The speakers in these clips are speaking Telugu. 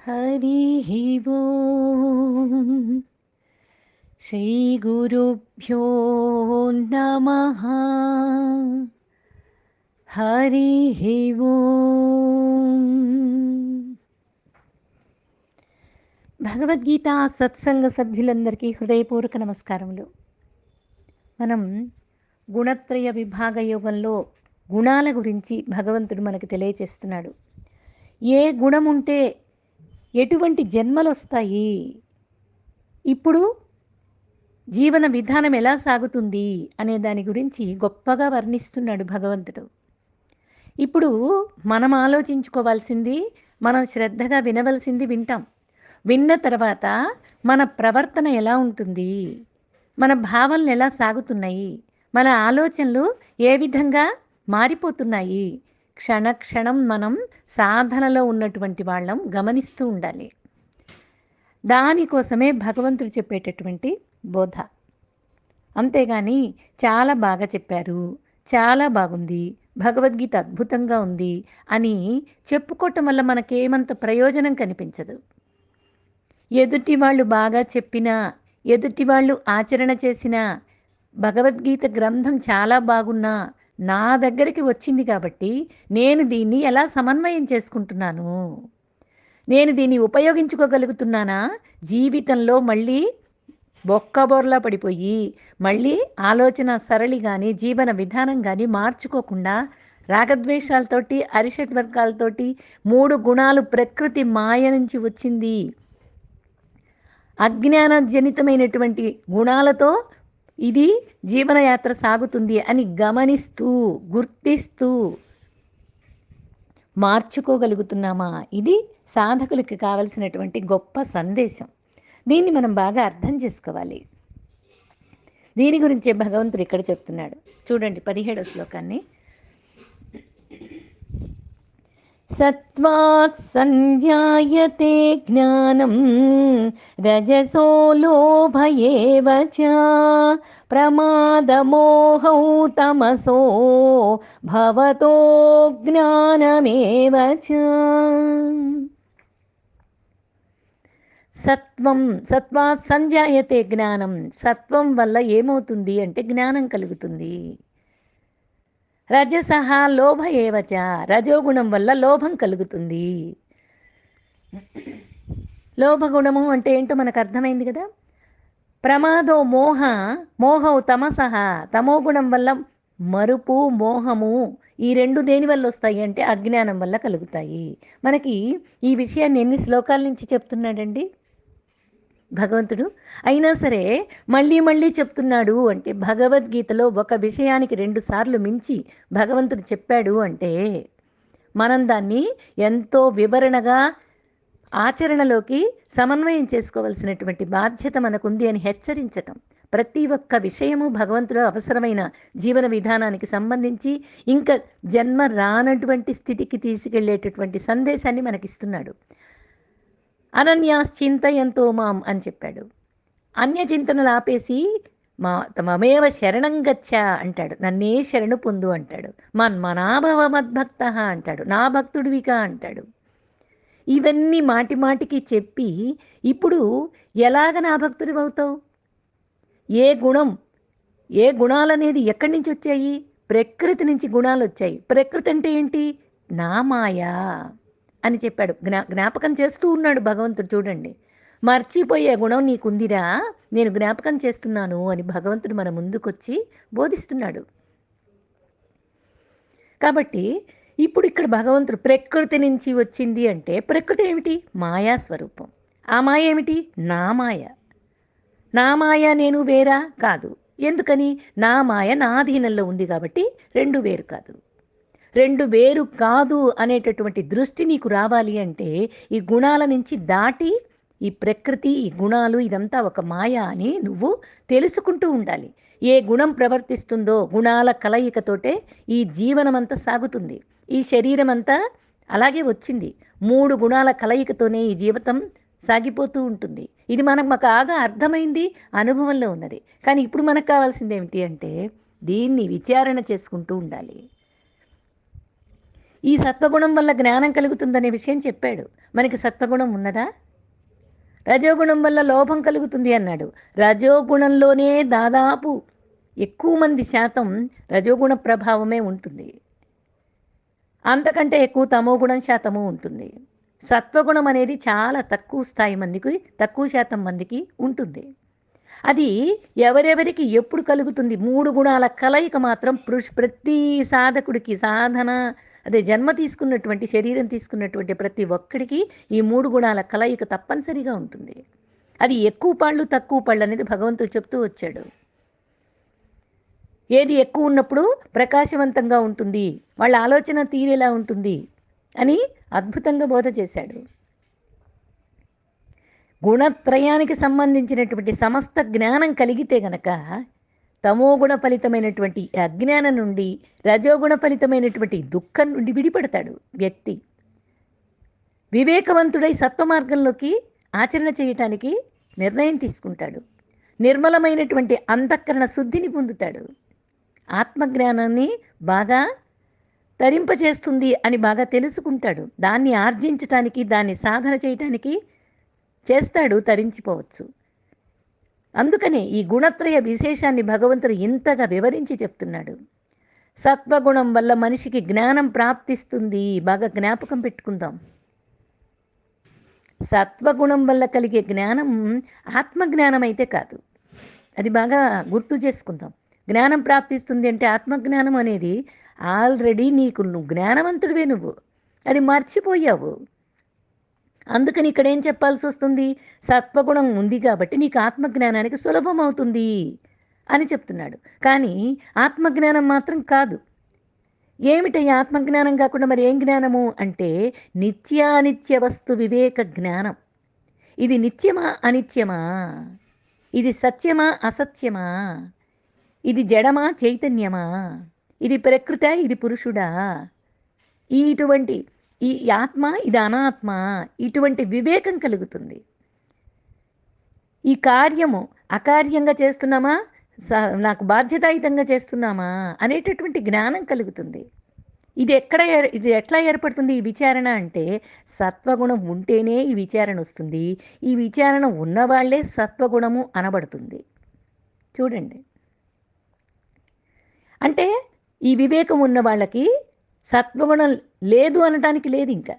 हरिः ओम् श्रीगुरुभ्यो नमः। हरिः ओम्. భగవద్గీత సత్సంగ సభ్యులందరికీ హృదయపూర్వక నమస్కారములు. మనం గుణత్రయ విభాగ యోగంలో గుణాల గురించి భగవంతుడు మనకు తెలియచేస్తున్నాడు. ఏ గుణం ఉంటే ఎటువంటి జన్మలు వస్తాయి, ఇప్పుడు జీవన విధానం ఎలా సాగుతుంది అనే దాని గురించి గొప్పగా వర్ణిస్తున్నాడు భగవంతుడు. ఇప్పుడు మనం ఆలోచించుకోవాల్సింది, మనం శ్రద్ధగా వినవలసింది వింటాం. విన్న తర్వాత మన ప్రవర్తన ఎలా ఉంటుంది, మన భావనలు ఎలా సాగుతున్నాయి, మన ఆలోచనలు ఏ విధంగా మారిపోతున్నాయి, క్షణక్షణం మనం సాధనలో ఉన్నటువంటి వాళ్ళం గమనిస్తూ ఉండాలి. దానికోసమే భగవంతుడు చెప్పేటటువంటి బోధ. అంతేగాని చాలా బాగా చెప్పారు, చాలా బాగుంది, భగవద్గీత అద్భుతంగా ఉంది అని చెప్పుకోవటం వల్ల మనకేమంత ప్రయోజనం కనిపించదు. ఎదుటి వాళ్ళు బాగా చెప్పినా, ఎదుటి వాళ్ళు ఆచరణ చేసినా, భగవద్గీత గ్రంథం చాలా బాగున్నా నా దగ్గరికి వచ్చింది కాబట్టి నేను దీన్ని ఎలా సమన్వయం చేసుకుంటున్నాను, నేను దీన్ని ఉపయోగించుకోగలుగుతున్నానా, జీవితంలో మళ్ళీ బొక్కబోర్లా పడిపోయి మళ్ళీ ఆలోచన సరళి కానీ జీవన విధానం కానీ మార్చుకోకుండా రాగద్వేషాలతోటి అరిషట్ వర్గాలతోటి 3 గుణాలు ప్రకృతి మాయ నుంచి వచ్చింది, అజ్ఞానజనితమైనటువంటి గుణాలతో ఇది జీవనయాత్ర సాగుతుంది అని గమనిస్తూ గుర్తిస్తూ మార్చుకోగలుగుతున్నామా? ఇది సాధకులకి కావలసినటువంటి గొప్ప సందేశం. దీన్ని మనం బాగా అర్థం చేసుకోవాలి. దీని గురించే భగవంతుడు ఇక్కడ చెప్తున్నాడు. చూడండి 17వ శ్లోకాన్ని. సత్వాత్ సంజాయతే జ్ఞానం రజసో లోభ ఏవ చ ప్రమాదమోహౌ తమసో భవతో జ్ఞానమేవ చ. సత్వాత్ సంజాయతే జ్ఞానం. సత్వం వల్ల ఏమవుతుంది అంటే జ్ఞానం కలుగుతుంది. రజసహ లోభ ఏవచ. రజోగుణం వల్ల లోభం కలుగుతుంది. లోభగుణము అంటే ఏంటో మనకు అర్థమైంది కదా. ప్రమాదో మోహౌ తమసహ. తమోగుణం వల్ల మరుపు, మోహము, ఈ రెండు దేని వల్ల వస్తాయి అంటే అజ్ఞానం వల్ల కలుగుతాయి. మనకి ఈ విషయాన్ని ఎన్ని శ్లోకాల నుంచి చెప్తున్నాడండి భగవంతుడు. అయినా సరే మళ్ళీ మళ్ళీ చెప్తున్నాడు అంటే భగవద్గీతలో ఒక విషయానికి 2 సార్లు మించి భగవంతుడు చెప్పాడు అంటే మనం దాన్ని ఎంతో వివరణగా ఆచరణలోకి సమన్వయం చేసుకోవాల్సినటువంటి బాధ్యత మనకుంది అని హెచ్చరించటం. ప్రతి ఒక్క విషయము భగవంతుడు అవసరమైన జీవన విధానానికి సంబంధించి ఇంకా జన్మ రానటువంటి స్థితికి తీసుకెళ్లేటటువంటి సందేశాన్ని మనకిస్తున్నాడు. అనన్యాశ్చింతయంతో మాం అని చెప్పాడు. అన్య చింతనలు ఆపేసి మమేవ శరణం గచ్చ అంటాడు. నన్నే శరణు పొందు అంటాడు. మన్మనాభవ మద్భక్త అంటాడు. నా భక్తుడివిగా అంటాడు. ఇవన్నీ మాటి మాటికి చెప్పి ఇప్పుడు ఎలాగ నా భక్తుడివి అవుతావు? ఏ గుణాలనేది ఎక్కడి నుంచి వచ్చాయి? ప్రకృతి నుంచి గుణాలు వచ్చాయి. ప్రకృతి అంటే ఏంటి? నా మాయా అని చెప్పాడు. జ్ఞాపకం చేస్తూ ఉన్నాడు భగవంతుడు. చూడండి, మర్చిపోయే గుణం నీకుందిరా, నేను జ్ఞాపకం చేస్తున్నాను అని భగవంతుడు మన ముందుకొచ్చి బోధిస్తున్నాడు. కాబట్టి ఇప్పుడు ఇక్కడ భగవంతుడు ప్రకృతి నుంచి వచ్చింది అంటే ప్రకృతి ఏమిటి? మాయా స్వరూపం. ఆ మాయ ఏమిటి? నా మాయ. నా మాయ నేను వేరా కాదు. ఎందుకని? నా మాయ నా అధీనంలో ఉంది కాబట్టి 2 వేరు కాదు. 2 వేరు కాదు అనేటటువంటి దృష్టి నీకు రావాలి అంటే ఈ గుణాల నుంచి దాటి ఈ ప్రకృతి, ఈ గుణాలు ఇదంతా ఒక మాయ అని నువ్వు తెలుసుకుంటూ ఉండాలి. ఏ గుణం ప్రవర్తిస్తుందో గుణాల కలయికతోటే ఈ జీవనమంతా సాగుతుంది. ఈ శరీరం అంతా అలాగే వచ్చింది. 3 గుణాల కలయికతోనే ఈ జీవితం సాగిపోతూ ఉంటుంది. ఇది మాకు బాగా అర్థమైంది, అనుభవంలో ఉన్నది. కానీ ఇప్పుడు మనకు కావాల్సింది ఏమిటి అంటే దీన్ని విచారణ చేసుకుంటూ ఉండాలి. ఈ సత్వగుణం వల్ల జ్ఞానం కలుగుతుందనే విషయం చెప్పాడు. మనకి సత్వగుణం ఉన్నదా? రజోగుణం వల్ల లోభం కలుగుతుంది అన్నాడు. రజోగుణంలోనే దాదాపు ఎక్కువ మంది శాతం రజోగుణ ప్రభావమే ఉంటుంది. అంతకంటే ఎక్కువ తమోగుణం శాతము ఉంటుంది. సత్వగుణం అనేది చాలా తక్కువ స్థాయి మందికి, తక్కువ శాతం మందికి ఉంటుంది. అది ఎవరెవరికి ఎప్పుడు కలుగుతుంది? 3 గుణాల కలయిక మాత్రం ప్రతి సాధకుడికి, సాధన అదే జన్మ తీసుకున్నటువంటి, శరీరం తీసుకున్నటువంటి ప్రతి ఒక్కడికి ఈ 3 గుణాల కలయిక తప్పనిసరిగా ఉంటుంది. అది ఎక్కువ పళ్ళు తక్కువ పళ్ళు అనేది భగవంతుడు చెప్తూ వచ్చాడు. ఏది ఎక్కువ ఉన్నప్పుడు ప్రకాశవంతంగా ఉంటుంది, వాళ్ళ ఆలోచన తీరేలా ఉంటుంది అని అద్భుతంగా బోధ చేశాడు. గుణత్రయానికి సంబంధించినటువంటి సమస్త జ్ఞానం కలిగితే గనక తమోగుణ ఫలితమైనటువంటి అజ్ఞానం నుండి, రజోగుణ ఫలితమైనటువంటి దుఃఖం నుండి విడిపడతాడు వ్యక్తి. వివేకవంతుడై సత్వమార్గంలోకి ఆచరణ చేయటానికి నిర్ణయం తీసుకుంటాడు. నిర్మలమైనటువంటి అంతఃకరణ శుద్ధిని పొందుతాడు. ఆత్మజ్ఞానాన్ని బాగా తరింపచేస్తుంది అని బాగా తెలుసుకుంటాడు. దాన్ని ఆర్జించటానికి, దాన్ని సాధన చేయటానికి చేస్తాడు, తరించిపోవచ్చు. అందుకనే ఈ గుణత్రయ విశేషాన్ని భగవంతుడు ఇంతగా వివరించి చెప్తున్నాడు. సత్వగుణం వల్ల మనిషికి జ్ఞానం ప్రాప్తిస్తుంది. బాగా జ్ఞాపకం పెట్టుకుందాం. సత్వగుణం వల్ల కలిగే జ్ఞానం ఆత్మజ్ఞానం అయితే కాదు. అది బాగా గుర్తు చేసుకుందాం. జ్ఞానం ప్రాప్తిస్తుంది అంటే ఆత్మజ్ఞానం అనేది ఆల్రెడీ నువ్వు జ్ఞానవంతుడివే, నువ్వు అది మర్చిపోయావు. అందుకని ఇక్కడ ఏం చెప్పాల్సి వస్తుంది? సత్వగుణం ఉంది కాబట్టి నీకు ఆత్మజ్ఞానానికి సులభం అవుతుంది అని చెప్తున్నాడు. కానీ ఆత్మజ్ఞానం మాత్రం కాదు. ఏమిటయ్యా ఆత్మజ్ఞానం కాకుండా మరి ఏం జ్ఞానము అంటే నిత్యానిత్య వస్తు వివేక జ్ఞానం. ఇది నిత్యమా అనిత్యమా, ఇది సత్యమా అసత్యమా, ఇది జడమా చైతన్యమా, ఇది ప్రకృత ఇది పురుషుడా, ఇటువంటి ఈ ఆత్మ ఇది అనాత్మ, ఇటువంటి వివేకం కలుగుతుంది. ఈ కార్యము అకార్యంగా చేస్తున్నామా, నాకు బాధ్యతాయుతంగా చేస్తున్నామా అనేటటువంటి జ్ఞానం కలుగుతుంది. ఇది ఎట్లా ఏర్పడుతుంది ఈ విచారణ అంటే సత్వగుణం ఉంటేనే ఈ విచారణ వస్తుంది. ఈ విచారణ ఉన్నవాళ్లే సత్వగుణము అనబడుతుంది. చూడండి, అంటే ఈ వివేకం ఉన్న వాళ్ళకి సత్వగుణం లేదు అనటానికి లేదు. ఇంకా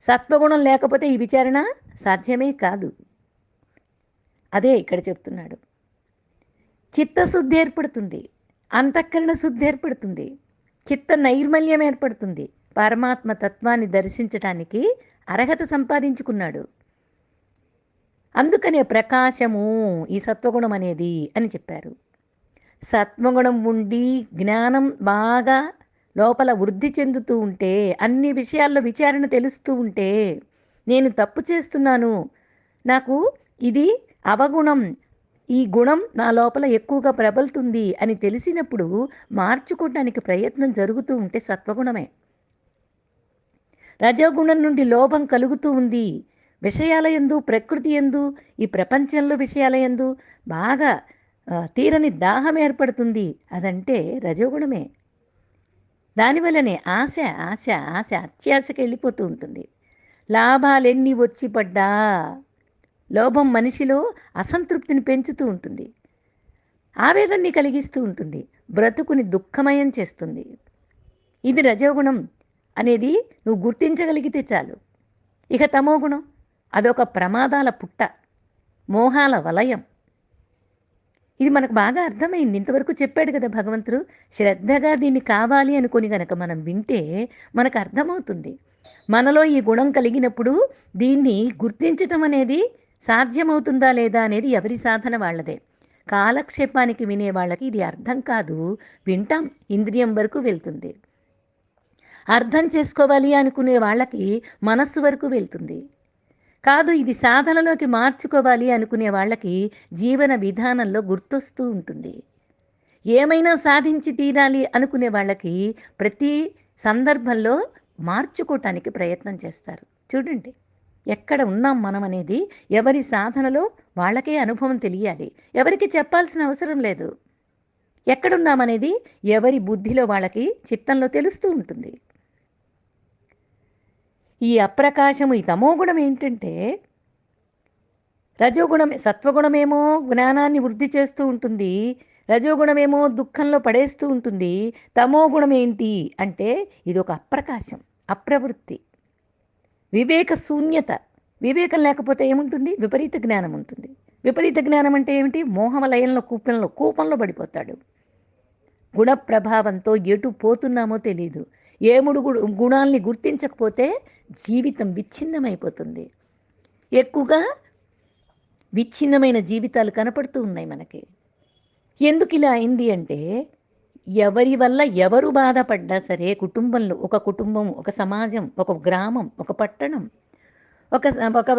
సత్వగుణం లేకపోతే ఈ విచారణ సాధ్యమే కాదు. అదే ఇక్కడ చెప్తున్నాడు. చిత్తశుద్ధి ఏర్పడుతుంది, అంతఃకరణ శుద్ధి ఏర్పడుతుంది, చిత్త నైర్మల్యం ఏర్పడుతుంది. పరమాత్మ తత్వాన్ని దర్శించటానికి అర్హత సంపాదించుకున్నాడు. అందుకనే ప్రకాశము ఈ సత్వగుణం అనేది అని చెప్పారు. సత్వగుణం ఉండి జ్ఞానం బాగా లోపల వృద్ధి చెందుతూ ఉంటే, అన్ని విషయాల్లో విచారణ తెలుస్తూ ఉంటే, నేను తప్పు చేస్తున్నాను, నాకు ఇది అవగుణం, ఈ గుణం నా లోపల ఎక్కువగా ప్రబలుతుంది అని తెలిసినప్పుడు మార్చుకోవడానికి ప్రయత్నం జరుగుతూ ఉంటే సత్వగుణమే. రజోగుణం నుండి లోభం కలుగుతూ ఉంది. విషయాల యందు, ప్రకృతి యందు, ఈ ప్రపంచంలో విషయాల యందు బాగా తీరని దాహం ఏర్పడుతుంది. అదంటే రజోగుణమే. దానివల్లనే ఆశ ఆశ ఆశ అత్యాశకి వెళ్ళిపోతూ ఉంటుంది. లాభాలెన్ని వచ్చి పడ్డా లోభం మనిషిలో అసంతృప్తిని పెంచుతూ ఉంటుంది, ఆవేదనని కలిగిస్తూ ఉంటుంది, బ్రతుకుని దుఃఖమయం చేస్తుంది. ఇది రజోగుణం అనేది నువ్వు గుర్తించగలిగితే చాలు. ఇక తమోగుణం అదొక ప్రమాదాల పుట్ట, మోహాల వలయం. ఇది మనకు బాగా అర్థమైంది. ఇంతవరకు చెప్పాడు కదా భగవంతుడు. శ్రద్ధగా దీన్ని కావాలి అనుకుని గనక మనం వింటే మనకు అర్థమవుతుంది. మనలో ఈ గుణం కలిగినప్పుడు దీన్ని గుర్తించటం అనేది సాధ్యమవుతుందా లేదా అనేది ఎవరి సాధన వాళ్ళదే. కాలక్షేపానికి వినే వాళ్ళకి ఇది అర్థం కాదు. వింటాం, ఇంద్రియం వరకు వెళ్తుంది. అర్థం చేసుకోవాలి అనుకునే వాళ్ళకి మనస్సు వరకు వెళ్తుంది. కాదు, ఇది సాధనలోకి మార్చుకోవాలి అనుకునే వాళ్ళకి జీవన విధానంలో గుర్తొస్తూ ఉంటుంది. ఏమైనా సాధించి తీరాలి అనుకునే వాళ్ళకి ప్రతి సందర్భంలో మార్చుకోవటానికి ప్రయత్నం చేస్తారు. చూడండి, ఎక్కడ ఉన్నాం మనం అనేది ఎవరి సాధనలో వాళ్ళకే అనుభవం తెలియాలి. ఎవరికి చెప్పాల్సిన అవసరం లేదు. ఎక్కడున్నామనేది ఎవరి బుద్ధిలో వాళ్ళకి చిత్తంలో తెలుస్తూ ఉంటుంది. ఈ అప్రకాశము, ఈ తమోగుణం ఏంటంటే, సత్వగుణమేమో జ్ఞానాన్ని వృద్ధి చేస్తూ ఉంటుంది, రజోగుణమేమో దుఃఖంలో పడేస్తూ ఉంటుంది. తమోగుణం ఏంటి అంటే ఇది ఒక అప్రకాశం, అప్రవృత్తి, వివేక శూన్యత. వివేకం లేకపోతే ఏముంటుంది? విపరీత జ్ఞానం ఉంటుంది. విపరీత జ్ఞానం అంటే ఏమిటి? మోహవలయంలో కూపంలో పడిపోతాడు. గుణ ప్రభావంతో ఎటు పోతున్నామో తెలీదు. ఏముడు గుణాల్ని గుర్తించకపోతే జీవితం విచ్ఛిన్నమైపోతుంది. ఎక్కువగా విచ్ఛిన్నమైన జీవితాలు కనపడుతూ ఉన్నాయి మనకి. ఎందుకు ఇలా అయింది అంటే, ఎవరి వల్ల ఎవరు బాధపడ్డా సరే, కుటుంబంలో ఒక కుటుంబం, ఒక సమాజం, ఒక గ్రామం, ఒక పట్టణం, ఒక ఒక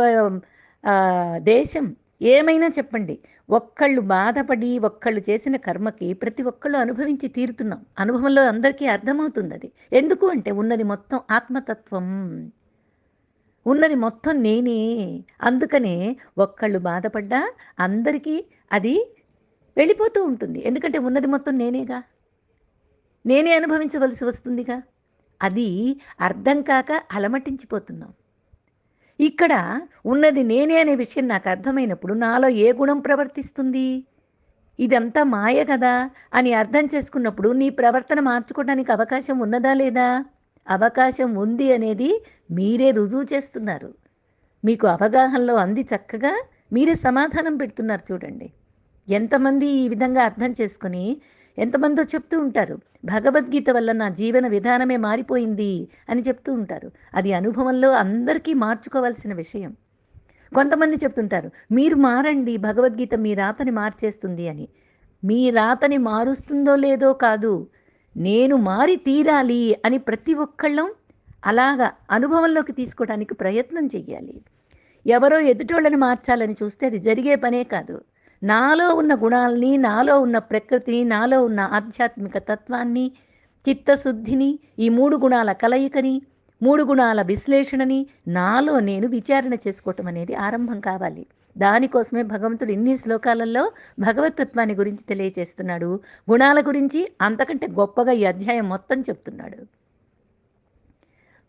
దేశం, ఏమైనా చెప్పండి, ఒక్కళ్ళు బాధపడి ఒక్కళ్ళు చేసిన కర్మకి ప్రతి ఒక్కళ్ళు అనుభవించి తీరుతున్నాం. అనుభవంలో అందరికీ అర్థమవుతుంది అది. ఎందుకు అంటే ఉన్నది మొత్తం ఆత్మతత్వం, ఉన్నది మొత్తం నేనే. అందుకనే ఒక్కళ్ళు బాధపడ్డా అందరికీ అది వెళ్ళిపోతూ ఉంటుంది. ఎందుకంటే ఉన్నది మొత్తం నేనేగా, నేనే అనుభవించవలసి వస్తుందిగా. అది అర్థం కాక అలమటించిపోతున్నాం. ఇక్కడ ఉన్నది నేనే అనే విషయం నాకు అర్థమైనప్పుడు నాలో ఏ గుణం ప్రవర్తిస్తుంది? ఇదంతా మాయ కదా అని అర్థం చేసుకున్నప్పుడు నీ ప్రవర్తన మార్చుకోవడానికి అవకాశం ఉన్నదా లేదా? అవకాశం ఉంది అనేది మీరే రుజువు చేస్తున్నారు. మీకు అవగాహనలో అంది చక్కగా మీరే సమాధానం పెడుతున్నారు. చూడండి ఎంతమంది ఈ విధంగా అర్థం చేసుకొని, ఎంతమందో చెప్తూ ఉంటారు, భగవద్గీత వల్ల నా జీవన విధానమే మారిపోయింది అని చెప్తూ ఉంటారు. అది అనుభవంలో అందరికీ మార్చుకోవాల్సిన విషయం. కొంతమంది చెప్తుంటారు, మీరు మారండి, భగవద్గీత మీ రాతని మార్చేస్తుంది అని. మీ రాతని మారుస్తుందో లేదో కాదు, నేను మారి తీరాలి అని ప్రతి ఒక్కళ్ళం అలాగా అనుభవంలోకి తీసుకోవడానికి ప్రయత్నం చెయ్యాలి. ఎవరో ఎదుటోళ్ళని మార్చాలని చూస్తే అది జరిగే పనే కాదు. నాలో ఉన్న గుణాలని, నాలో ఉన్న ప్రకృతిని, నాలో ఉన్న ఆధ్యాత్మిక తత్వాన్ని, చిత్తశుద్ధిని, ఈ 3 గుణాల కలయికని, 3 గుణాల విశ్లేషణని నాలో నేను విచారణ చేసుకోవటం అనేది ఆరంభం కావాలి. దానికోసమే భగవంతుడు ఇన్ని శ్లోకాలలో భగవతత్వాన్ని గురించి తెలియచేస్తున్నాడు. గుణాల గురించి అంతకంటే గొప్పగా ఈ అధ్యాయం మొత్తం చెప్తున్నాడు.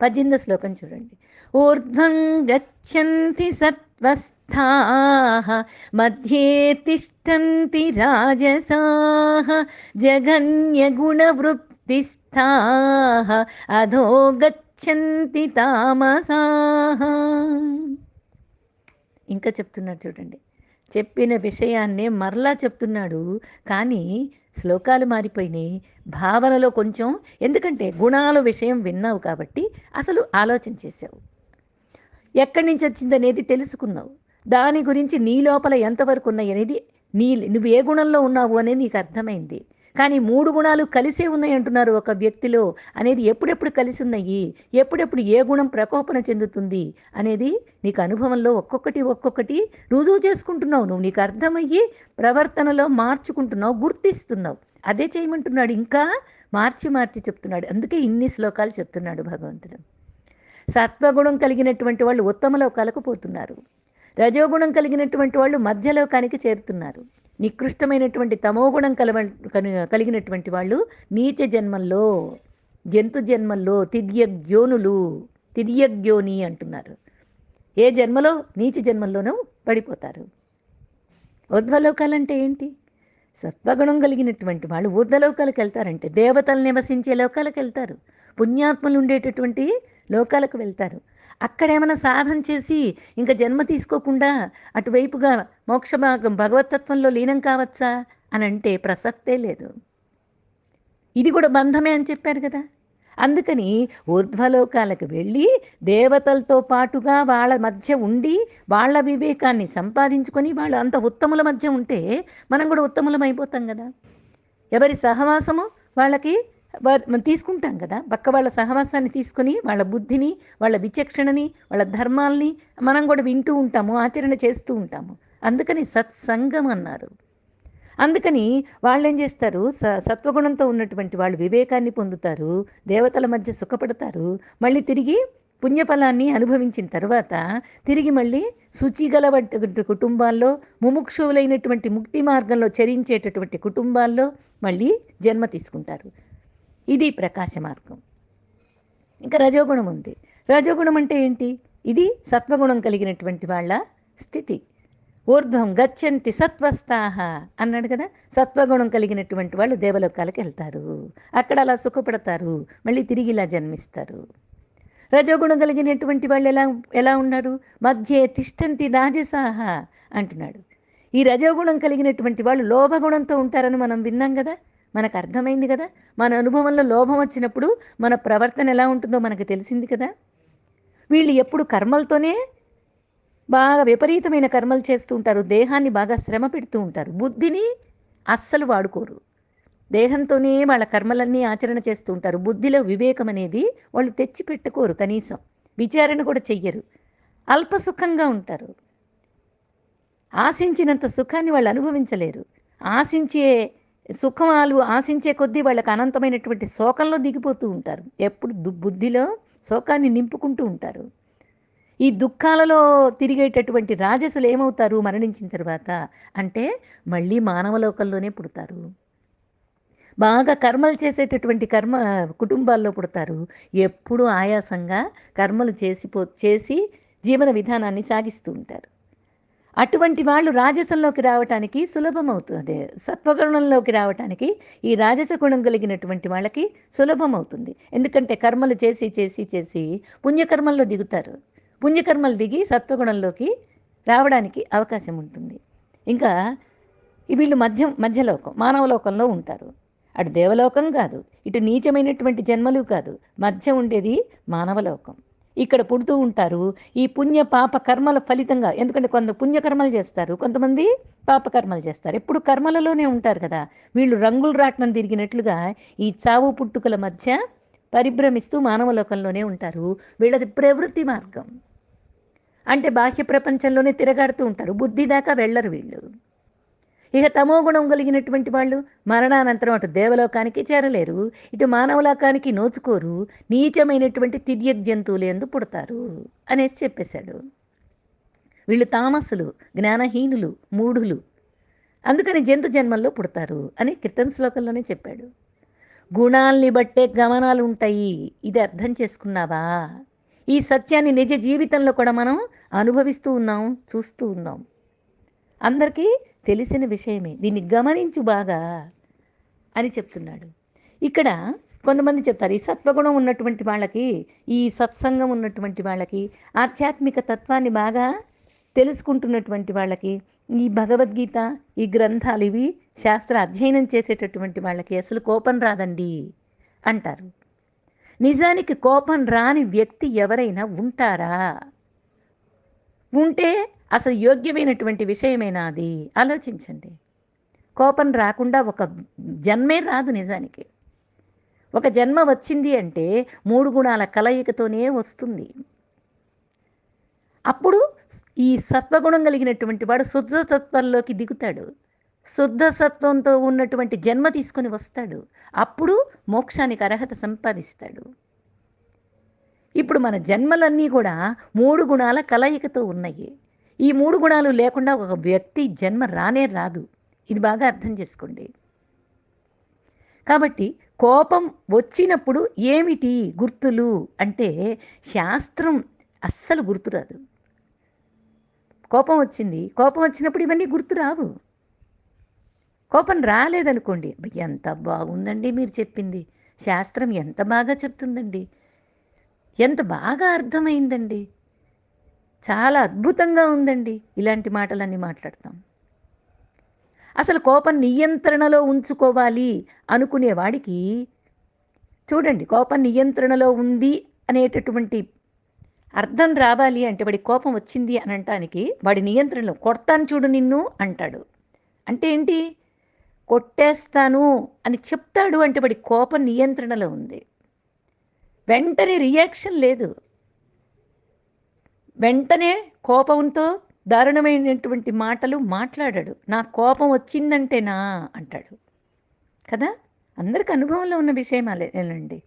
18వ శ్లోకం చూడండి. ఊర్ధ్వం గచ్చంతి సత్వస్థాః మధ్యే తిష్టంతి రాజసాః జగన్యగుణవృత్తిస్థాః అధో గచ్చంతి తామసాః. ఇంకా చెప్తున్నాడు చూడండి. చెప్పిన విషయాన్నే మరలా చెప్తున్నాడు. కానీ శ్లోకాలు మారిపోయినాయి, భావనలో కొంచెం. ఎందుకంటే గుణాల విషయం విన్నావు కాబట్టి అసలు ఆలోచన చేసావు, ఎక్కడి నుంచి వచ్చిందనేది తెలుసుకున్నావు, దాని గురించి నీ లోపల ఎంతవరకు ఉన్నాయి అనేది, నువ్వు ఏ గుణంలో ఉన్నావు అనేది నీకు అర్థమైంది. కానీ 3 గుణాలు కలిసే ఉన్నాయి అంటున్నారు ఒక వ్యక్తిలో అనేది ఎప్పుడెప్పుడు కలిసి ఉన్నాయి, ఎప్పుడెప్పుడు ఏ గుణం ప్రకోపన చెందుతుంది అనేది నీకు అనుభవంలో ఒక్కొక్కటి రుజువు చేసుకుంటున్నావు. నువ్వు నీకు అర్థమయ్యి ప్రవర్తనలో మార్చుకుంటున్నావు, గుర్తిస్తున్నావు. అదే చేయమంటున్నాడు, ఇంకా మార్చి చెప్తున్నాడు. అందుకే ఇన్ని శ్లోకాలు చెప్తున్నాడు భగవంతుడు. సత్వగుణం కలిగినటువంటి వాళ్ళు ఉత్తమ లోకాలకు పోతున్నారు, రజోగుణం కలిగినటువంటి వాళ్ళు మధ్యలోకానికి చేరుతున్నారు, నికృష్టమైనటువంటి తమోగుణం కలిగినటువంటి వాళ్ళు నీచ జన్మల్లో, జంతు జన్మల్లో, తిర్యగ్యోని అంటున్నారు. ఏ జన్మలో? నీచ జన్మల్లోనూ పడిపోతారు. ఊర్ధ్వలోకాలంటే ఏంటి? సత్వగుణం కలిగినటువంటి వాళ్ళు ఊర్ధ్వలోకాలకు వెళ్తారంటే దేవతలు నివసించే లోకాలకు వెళ్తారు, పుణ్యాత్మలు ఉండేటటువంటి లోకాలకు వెళ్తారు. అక్కడేమైనా సాధన చేసి ఇంకా జన్మ తీసుకోకుండా అటువైపుగా మోక్ష మార్గం భగవతత్వంలో లీనం కావచ్చా అని అంటే ప్రసక్తే లేదు. ఇది కూడా బంధమే అని చెప్పారు కదా. అందుకని ఊర్ధ్వలోకాలకు వెళ్ళి దేవతలతో పాటుగా వాళ్ళ మధ్య ఉండి వాళ్ళ వివేకాన్ని సంపాదించుకొని వాళ్ళు అంత ఉత్తముల మధ్య ఉంటే మనం కూడా ఉత్తములం అయిపోతాం కదా. ఎవరి సహవాసము వాళ్ళకి తీసుకుంటాం కదా. పక్క వాళ్ళ సహవాసాన్ని తీసుకొని వాళ్ళ బుద్ధిని, వాళ్ళ విచక్షణని, వాళ్ళ ధర్మాల్ని మనం కూడా వింటూ ఉంటాము, ఆచరణ చేస్తూ ఉంటాము. అందుకని సత్సంగం అన్నారు. అందుకని వాళ్ళు ఏం చేస్తారు, సత్వగుణంతో ఉన్నటువంటి వాళ్ళు వివేకాన్ని పొందుతారు, దేవతల మధ్య సుఖపడతారు, మళ్ళీ తిరిగి పుణ్యఫలాన్ని అనుభవించిన తర్వాత తిరిగి మళ్ళీ శుచిగల కుటుంబాల్లో, ముముక్షువులైనటువంటి ముక్తి మార్గంలో చరించేటటువంటి కుటుంబాల్లో మళ్ళీ జన్మ తీసుకుంటారు. ఇది ప్రకాశ మార్గం. ఇంకా రజోగుణం ఉంది. రజోగుణం అంటే ఏంటి? ఇది సత్వగుణం కలిగినటువంటి వాళ్ళ స్థితి. ఊర్ధ్వం గచ్చంతి సత్వస్థాహ అన్నాడు కదా. సత్వగుణం కలిగినటువంటి వాళ్ళు దేవలోకాలకు వెళ్తారు, అక్కడ అలా సుఖపడతారు, మళ్ళీ తిరిగి ఇలా జన్మిస్తారు. రజోగుణం కలిగినటువంటి వాళ్ళు ఎలా ఉన్నారు? మధ్యే తిష్టంతి రాజసాహ అంటున్నాడు. ఈ రజోగుణం కలిగినటువంటి వాళ్ళు లోభగుణంతో ఉంటారని మనం విన్నాం కదా, మనకు అర్థమైంది కదా. మన అనుభవంలో లోభం వచ్చినప్పుడు మన ప్రవర్తన ఎలా ఉంటుందో మనకు తెలిసింది కదా. వీళ్ళు ఎప్పుడు కర్మలతోనే బాగా విపరీతమైన కర్మలు చేస్తూ ఉంటారు, దేహాన్ని బాగా శ్రమ పెడుతూ ఉంటారు, బుద్ధిని అస్సలు వాడుకోరు. దేహంతోనే వాళ్ళ కర్మలన్నీ ఆచరణ చేస్తూ ఉంటారు. బుద్ధిలో వివేకం అనేది వాళ్ళు తెచ్చి పెట్టుకోరు, కనీసం విచారణ కూడా చెయ్యరు. అల్ప సుఖంగా ఉంటారు. ఆశించినంత సుఖాన్ని వాళ్ళు అనుభవించలేరు. ఆశించే కొద్దీ వాళ్ళకి అనంతమైనటువంటి శోకంలో దిగిపోతూ ఉంటారు. ఎప్పుడు బుద్ధిలో శోకాన్ని నింపుకుంటూ ఉంటారు. ఈ దుఃఖాలలో తిరిగేటటువంటి రాజసులు ఏమవుతారు మరణించిన తర్వాత అంటే మళ్ళీ మానవలోకంలోనే పుడతారు. బాగా కర్మలు చేసేటటువంటి కుటుంబాల్లో పుడతారు. ఎప్పుడూ ఆయాసంగా కర్మలు చేసి జీవన విధానాన్ని సాగిస్తూ ఉంటారు. అటువంటి వాళ్ళు రాజసంలోకి రావటానికి సులభమవుతుంది. సత్వగుణంలోకి రావటానికి ఈ రాజస గుణం కలిగినటువంటి వాళ్ళకి సులభమవుతుంది. ఎందుకంటే కర్మలు చేసి పుణ్యకర్మల్లో దిగుతారు. పుణ్యకర్మలు దిగి సత్వగుణంలోకి రావడానికి అవకాశం ఉంటుంది. ఇంకా వీళ్ళు మధ్యలోకం మానవలోకంలో ఉంటారు. అటు దేవలోకం కాదు, ఇటు నీచమైనటువంటి జన్మలు కాదు, మధ్య ఉండేది మానవలోకం. ఇక్కడ పుడుతూ ఉంటారు. ఈ పుణ్య పాప కర్మల ఫలితంగా, ఎందుకంటే కొంత పుణ్యకర్మలు చేస్తారు, కొంతమంది పాపకర్మలు చేస్తారు. ఎప్పుడు కర్మలలోనే ఉంటారు కదా. వీళ్ళు రంగులు రాట్నం తిరిగినట్లుగా ఈ చావు పుట్టుకల మధ్య పరిభ్రమిస్తూ మానవలోకంలోనే ఉంటారు. వీళ్ళది ప్రవృత్తి మార్గం, అంటే బాహ్య ప్రపంచంలోనే తిరగాడుతూ ఉంటారు. బుద్ధి దాకా వెళ్ళరు వీళ్ళు. ఇక తమో గుణం కలిగినటువంటి వాళ్ళు మరణానంతరం అటు దేవలోకానికి చేరలేరు, ఇటు మానవలోకానికి నోచుకోరు, నీచమైనటువంటి తిర్యక్ జంతువులందు పుడతారు అనేసి చెప్పేశాడు. వీళ్ళు తామస్సులు, జ్ఞానహీనులు, మూఢులు, అందుకని జంతు జన్మల్లో పుడతారు అని కీర్తన శ్లోకంలోనే చెప్పాడు. గుణాల్ని బట్టే గమనాలు ఉంటాయి, ఇది అర్థం చేసుకున్నావా? ఈ సత్యాన్ని నిజ జీవితంలో కూడా మనం అనుభవిస్తూ ఉన్నాం, చూస్తూ ఉన్నాం. అందరికీ తెలిసిన విషయమే, దీన్ని గమనించు బాగా అని చెప్తున్నాడు. ఇక్కడ కొంతమంది చెప్తారు, ఈ సత్వగుణం ఉన్నటువంటి వాళ్ళకి, ఈ సత్సంగం ఉన్నటువంటి వాళ్ళకి, ఆధ్యాత్మిక తత్వాన్ని బాగా తెలుసుకుంటున్నటువంటి వాళ్ళకి, ఈ భగవద్గీత ఈ గ్రంథాలు ఇవి శాస్త్ర అధ్యయనం చేసేటటువంటి వాళ్ళకి అసలు కోపం రాదండి అంటారు. నిజానికి కోపం రాని వ్యక్తి ఎవరైనా ఉంటారా? ఉంటే అసలు యోగ్యమైనటువంటి విషయమేనా అది? ఆలోచించండి. కోపం రాకుండా ఒక జన్మే రాదు. నిజానికి ఒక జన్మ వచ్చింది అంటే 3 గుణాల కలయికతోనే వస్తుంది. అప్పుడు ఈ సత్వగుణం కలిగినటువంటి వాడు శుద్ధ తత్వంలోకి దిగుతాడు. శుద్ధ సత్వంతో ఉన్నటువంటి జన్మ తీసుకొని వస్తాడు. అప్పుడు మోక్షానికి అర్హత సంపాదిస్తాడు. ఇప్పుడు మన జన్మలన్నీ కూడా 3 గుణాల కలయికతో ఉన్నాయి. ఈ 3 గుణాలు లేకుండా ఒక వ్యక్తి జన్మ రానే రాదు. ఇది బాగా అర్థం చేసుకోండి. కాబట్టి కోపం వచ్చినప్పుడు ఏమిటి గుర్తులు అంటే శాస్త్రం అస్సలు గుర్తురాదు. కోపం వచ్చినప్పుడు ఇవన్నీ గుర్తురావు. కోపం రాలేదనుకోండి, ఎంత బాగుందండి మీరు చెప్పింది, శాస్త్రం ఎంత బాగా చెప్తుందండి, ఎంత బాగా అర్థమైందండి, చాలా అద్భుతంగా ఉందండి, ఇలాంటి మాటలన్నీ మాట్లాడతాం. అసలు కోపం నియంత్రణలో ఉంచుకోవాలి అనుకునేవాడికి చూడండి, కోపం నియంత్రణలో ఉంది అనేటటువంటి అర్థం రావాలి అంటే వాడి కోపం వచ్చింది అని అనటానికి వాడి నియంత్రణలో కొడతాను చూడు నిన్ను అంటాడు. అంటే ఏంటి? కొట్టేస్తాను అని చెప్తాడు అంటే వాడి కోపం నియంత్రణలో ఉంది. వెంటనే రియాక్షన్ లేదు, వెంటనే కోపంతో దారుణమైనటువంటి మాటలు మాట్లాడాడు. నా కోపం వచ్చిందంటేనా అంటాడు కదా. అందరికి అనుభవంలో ఉన్న విషయమేనండి.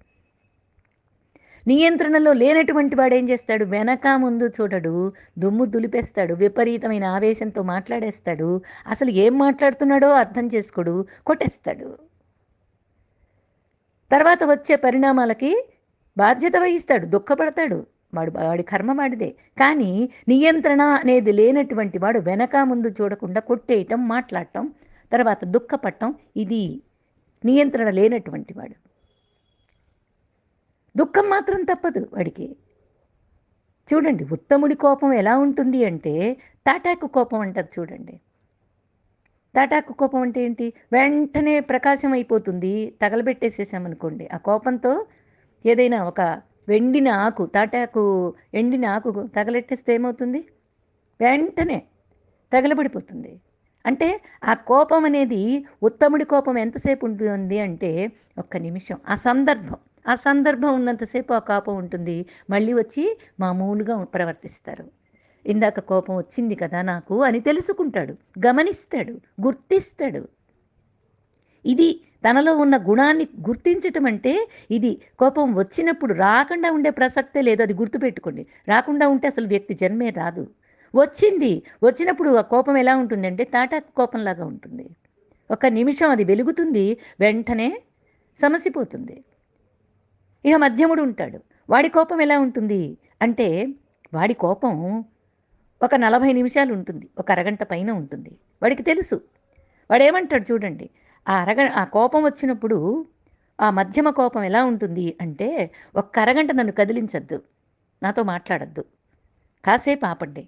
నియంత్రణలో లేనటువంటి వాడు ఏం చేస్తాడు? వెనక ముందు చూడడు, దుమ్ము దులిపేస్తాడు, విపరీతమైన ఆవేశంతో మాట్లాడేస్తాడు, అసలు ఏం మాట్లాడుతున్నాడో అర్థం చేసుకోడు, కొట్టేస్తాడు. తర్వాత వచ్చే పరిణామాలకి బాధ్యత వహిస్తాడు, దుఃఖపడతాడు. వాడి కర్మ వాడిదే. కానీ నియంత్రణ అనేది లేనటువంటి వాడు వెనక ముందు చూడకుండా కొట్టేయటం, మాట్లాడటం, తర్వాత దుఃఖపడటం, ఇది నియంత్రణ లేనటువంటి వాడు. దుఃఖం మాత్రం తప్పదు వాడికి. చూడండి, ఉత్తముడి కోపం ఎలా ఉంటుంది అంటే తాటాకు కోపం అంటారు చూడండి. తాటాకు కోపం అంటే ఏంటి? వెంటనే ప్రకాశం అయిపోతుంది. తగలబెట్టేసేసామనుకోండి, ఆ కోపంతో ఏదైనా ఒక వెండిన ఆకు, తాటాకు ఎండిన ఆకు తగలెట్టేస్తే ఏమవుతుంది? వెంటనే తగలబడిపోతుంది. అంటే ఆ కోపం అనేది, ఉత్తముడి కోపం ఎంతసేపు ఉంటుంది అంటే ఒక్క నిమిషం. ఆ సందర్భం ఉన్నంతసేపు ఆ కోపం ఉంటుంది. మళ్ళీ వచ్చి మామూలుగా ప్రవర్తిస్తారు. ఇందాక కోపం వచ్చింది కదా నాకు అని తెలుసుకుంటాడు, గమనిస్తాడు, గుర్తిస్తాడు. ఇది తనలో ఉన్న గుణాన్ని గుర్తించటం అంటే ఇది. కోపం వచ్చినప్పుడు రాకుండా ఉండే ప్రసక్తే లేదు, అది గుర్తుపెట్టుకోండి. రాకుండా ఉంటే అసలు వ్యక్తి జన్మే రాదు. వచ్చినప్పుడు ఆ కోపం ఎలా ఉంటుందంటే తాటాకు కోపంలాగా ఉంటుంది. ఒక నిమిషం అది వెలుగుతుంది, వెంటనే సమసిపోతుంది. ఇక మధ్యముడు ఉంటాడు. వాడి కోపం ఎలా ఉంటుంది అంటే, వాడి కోపం ఒక 40 నిమిషాలు ఉంటుంది, ఒక అరగంట పైన ఉంటుంది. వాడికి తెలుసు. వాడేమంటాడు చూడండి, ఆ కోపం వచ్చినప్పుడు ఆ మధ్యమ కోపం ఎలా ఉంటుంది అంటే, ఒక్క అరగంట నన్ను కదిలించద్దు, నాతో మాట్లాడద్దు, కాసేపు ఆపండి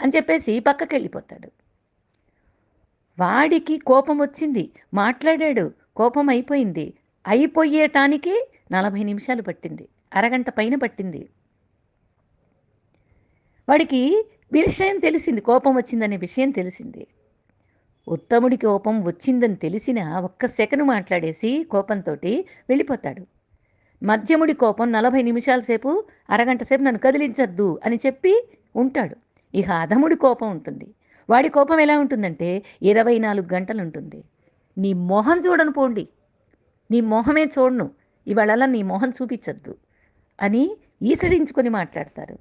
అని చెప్పేసి పక్కకి వెళ్ళిపోతాడు. వాడికి కోపం వచ్చింది, మాట్లాడాడు, కోపం అయిపోయింది. అయిపోయేటానికి 40 నిమిషాలు పట్టింది, అరగంట పైన పట్టింది. వాడికి విషయం తెలిసింది, కోపం వచ్చిందనే విషయం తెలిసింది. ఉత్తముడికి కోపం వచ్చిందని తెలిసిన ఒక్క సెకను మాట్లాడేసి కోపంతో వెళ్ళిపోతాడు. మధ్యముడి కోపం 40 నిమిషాల సేపు, అరగంట సేపు నన్ను కదిలించద్దు అని చెప్పి ఉంటాడు. ఇక అధముడి కోపం ఉంటుంది. వాడి కోపం ఎలా ఉంటుందంటే 24 గంటలు ఉంటుంది. నీ మొహం చూడను పోండి, నీ మొహమే చూడను, ఇవాళ నీ మొహం చూపించద్దు అని ఈసడించుకొని మాట్లాడతారు.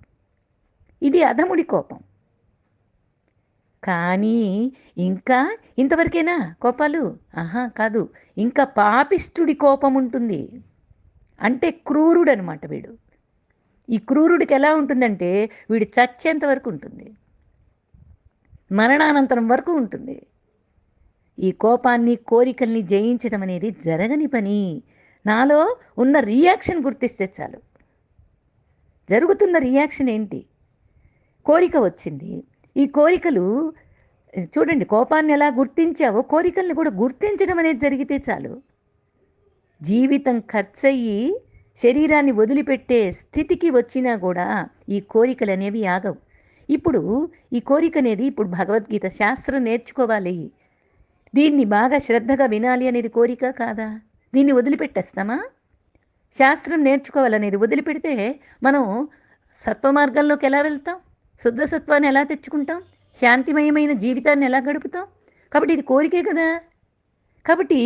ఇది అధముడి కోపం. కానీ ఇంకా ఇంతవరకేనా కోపాలు? కాదు, ఇంకా పాపిష్టుడి కోపం ఉంటుంది. అంటే క్రూరుడు అనమాట వీడు. ఈ క్రూరుడికి ఎలా ఉంటుందంటే వీడు చచ్చేంత వరకు ఉంటుంది, మరణానంతరం వరకు ఉంటుంది. ఈ కోపాన్ని, కోరికల్ని జయించడం అనేది జరగని పని. నాలో ఉన్న రియాక్షన్ గుర్తిస్తే చాలు. జరుగుతున్న రియాక్షన్ ఏంటి? కోరిక వచ్చింది. ఈ కోరికలు చూడండి, కోపాన్ని ఎలా గుర్తించావో కోరికల్ని కూడా గుర్తించడం అనేది జరిగితే చాలు. జీవితం ఖర్చయ్యి శరీరాన్ని వదిలిపెట్టే స్థితికి వచ్చినా కూడా ఈ కోరికలు అనేవి ఆగవు. ఇప్పుడు ఈ కోరిక అనేది, ఇప్పుడు భగవద్గీత శాస్త్రం నేర్చుకోవాలి, దీన్ని బాగా శ్రద్ధగా వినాలి అనేది కోరిక కాదా? దీన్ని వదిలిపెట్టేస్తామా? శాస్త్రం నేర్చుకోవాలనేది వదిలిపెడితే మనం సత్వమార్గంలోకి ఎలా వెళ్తాం? శుద్ధ సత్వాన్ని ఎలా తెచ్చుకుంటాం? శాంతిమయమైన జీవితాన్ని ఎలా గడుపుతాం? కాబట్టి ఇది కోరికే కదా. కాబట్టి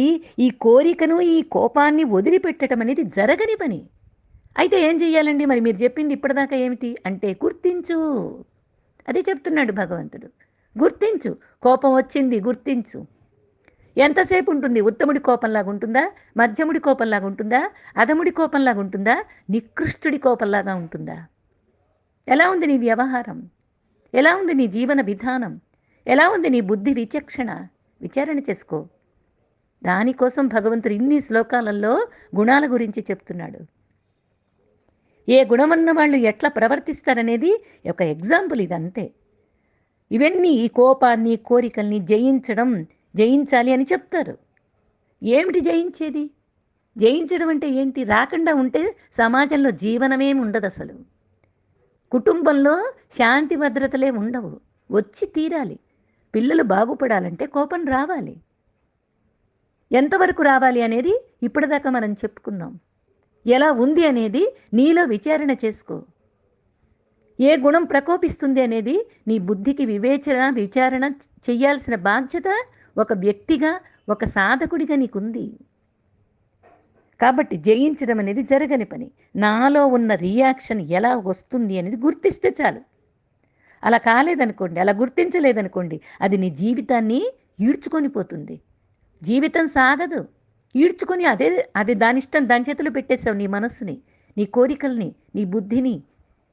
ఈ కోరికను, ఈ కోపాన్ని వదిలిపెట్టడం అనేది జరగని పని. అయితే ఏం చెయ్యాలండి? మరి మీరు చెప్పింది ఇప్పటిదాకా ఏమిటి అంటే గుర్తించు. అదే చెప్తున్నాడు భగవంతుడు. గుర్తించు. కోపం వచ్చింది, గుర్తించు. ఎంతసేపు ఉంటుంది? ఉత్తముడి కోపంలాగా ఉంటుందా? మధ్యముడి కోపంలాగా ఉంటుందా? అధముడి కోపంలాగా ఉంటుందా? నికృష్టుడి కోపంలాగా ఉంటుందా? ఎలా ఉంది నీ వ్యవహారం? ఎలా ఉంది నీ జీవన విధానం? ఎలా ఉంది నీ బుద్ధి విచక్షణ? విచారణ చేసుకో. దానికోసం భగవంతుడు ఇన్ని శ్లోకాలలో గుణాల గురించి చెప్తున్నాడు. ఏ గుణమున్న వాళ్ళు ఎట్లా ప్రవర్తిస్తారనేది ఒక ఎగ్జాంపుల్ ఇదంతే. ఇవన్నీ ఈ కోపాన్ని, కోరికల్ని జయించాలి అని చెప్తారు. ఏమిటి జయించేది? జయించడం అంటే ఏంటి? రాకుండా ఉంటే సమాజంలో జీవనమేమి ఉండదు. అసలు కుటుంబంలో శాంతి భద్రతలే ఉండవు. వచ్చి తీరాలి. పిల్లలు బాగుపడాలంటే కోపం రావాలి. ఎంతవరకు రావాలి అనేది ఇప్పటిదాకా మనం చెప్పుకున్నాం. ఎలా ఉంది అనేది నీలో విచారణ చేసుకో. ఏ గుణం ప్రకోపిస్తుంది అనేది నీ బుద్ధికి విచారణ చెయ్యాల్సిన బాధ్యత ఒక వ్యక్తిగా, ఒక సాధకుడిగా నీకుంది. కాబట్టి జయించడం అనేది జరగని పని. నాలో ఉన్న రియాక్షన్ ఎలా వస్తుంది అనేది గుర్తిస్తే చాలు. అలా కాలేదనుకోండి, అలా గుర్తించలేదనుకోండి, అది నీ జీవితాన్ని ఈడ్చుకొని పోతుంది. జీవితం సాగదు. ఈడ్చుకొని అది దానిష్టం దాని చేతిలో పెట్టేసావు, నీ మనస్సుని, నీ కోరికల్ని, నీ బుద్ధిని,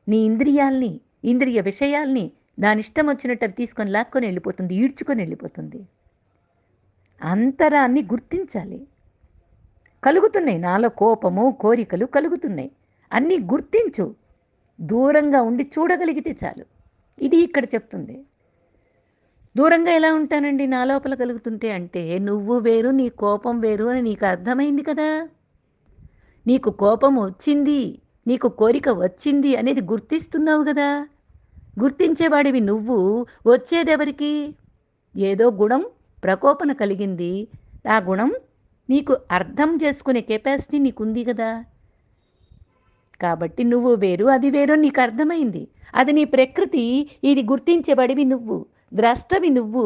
నీ ఇంద్రియాల్ని, ఇంద్రియ విషయాల్ని దానిష్టం వచ్చినట్టు అవి తీసుకొని లాక్కొని వెళ్ళిపోతుంది, ఈడ్చుకొని వెళ్ళిపోతుంది. అంతరాన్ని గుర్తించాలి. కలుగుతున్నాయి నాలో కోపము, కోరికలు కలుగుతున్నాయి. అన్నీ గుర్తించు. దూరంగా ఉండి చూడగలిగితే చాలు. ఇది ఇక్కడ చెప్తుంది. దూరంగా ఎలా ఉంటానండి నా లోపల కలుగుతుంటే అంటే, నువ్వు వేరు, నీ కోపం వేరు అని నీకు అర్థమైంది కదా. నీకు కోపం వచ్చింది, నీకు కోరిక వచ్చింది అనేది గుర్తిస్తున్నావు కదా. గుర్తించేవాడివి నువ్వు. వచ్చేదెవరికి? ఏదో గుణం ప్రకోపన కలిగింది. ఆ గుణం నీకు అర్థం చేసుకునే కెపాసిటీ నీకుంది కదా. కాబట్టి నువ్వు వేరు, అది వేరు నీకు అర్థమైంది. అది నీ ప్రకృతి. ఇది గుర్తించేవాడివి నువ్వు, ద్రష్టవి నువ్వు.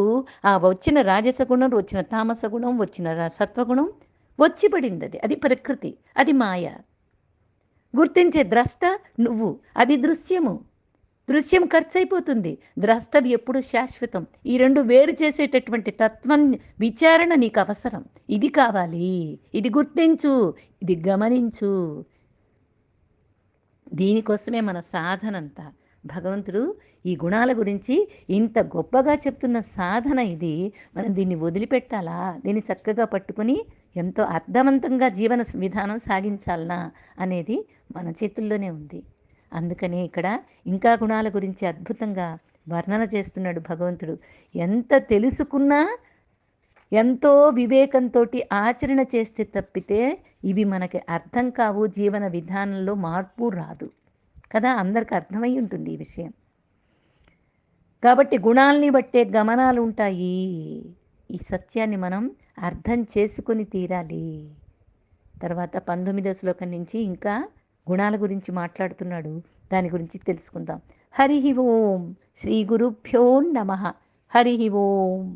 ఆ వచ్చిన రాజస గుణం, వచ్చిన తామస గుణం, వచ్చిన సత్వగుణం వచ్చి పడింది. అది ప్రకృతి, అది మాయ. గుర్తించే ద్రష్ట నువ్వు, అది దృశ్యము. దృశ్యం ఖర్చు అయిపోతుంది, ద్రష్టవి ఎప్పుడు శాశ్వతం. ఈ రెండు వేరు చేసేటటువంటి తత్వం విచారణ నీకు అవసరం. ఇది కావాలి, ఇది గుర్తించు, ఇది గమనించు. దీనికోసమే మన సాధనంతా. భగవంతుడు ఈ గుణాల గురించి ఇంత గొప్పగా చెప్తున్న సాధన ఇది. మనం దీన్ని వదిలిపెట్టాలా, దీన్ని చక్కగా పట్టుకుని ఎంతో అర్థవంతంగా జీవన విధానం సాగించాలనా అనేది మన చేతుల్లోనే ఉంది. అందుకని ఇక్కడ ఇంకా గుణాల గురించి అద్భుతంగా వర్ణన చేస్తున్నాడు భగవంతుడు. ఎంత తెలుసుకున్నా ఎంతో వివేకంతో ఆచరణ చేస్తే తప్పితే ఇవి మనకి అర్థం కావు, జీవన విధానంలో మార్పు రాదు కదా. అందరికి అర్థమై ఉంటుంది ఈ విషయం. కాబట్టి గుణాలని బట్టే గమనాలు ఉంటాయి. ఈ సత్యాన్ని మనం అర్థం చేసుకొని తీరాలి. తర్వాత 19వ శ్లోకం నుంచి ఇంకా గుణాల గురించి మాట్లాడుతున్నాడు. దాని గురించి తెలుసుకుందాం. హరి ఓం. శ్రీ గురుభ్యో నమః. హరి ఓం.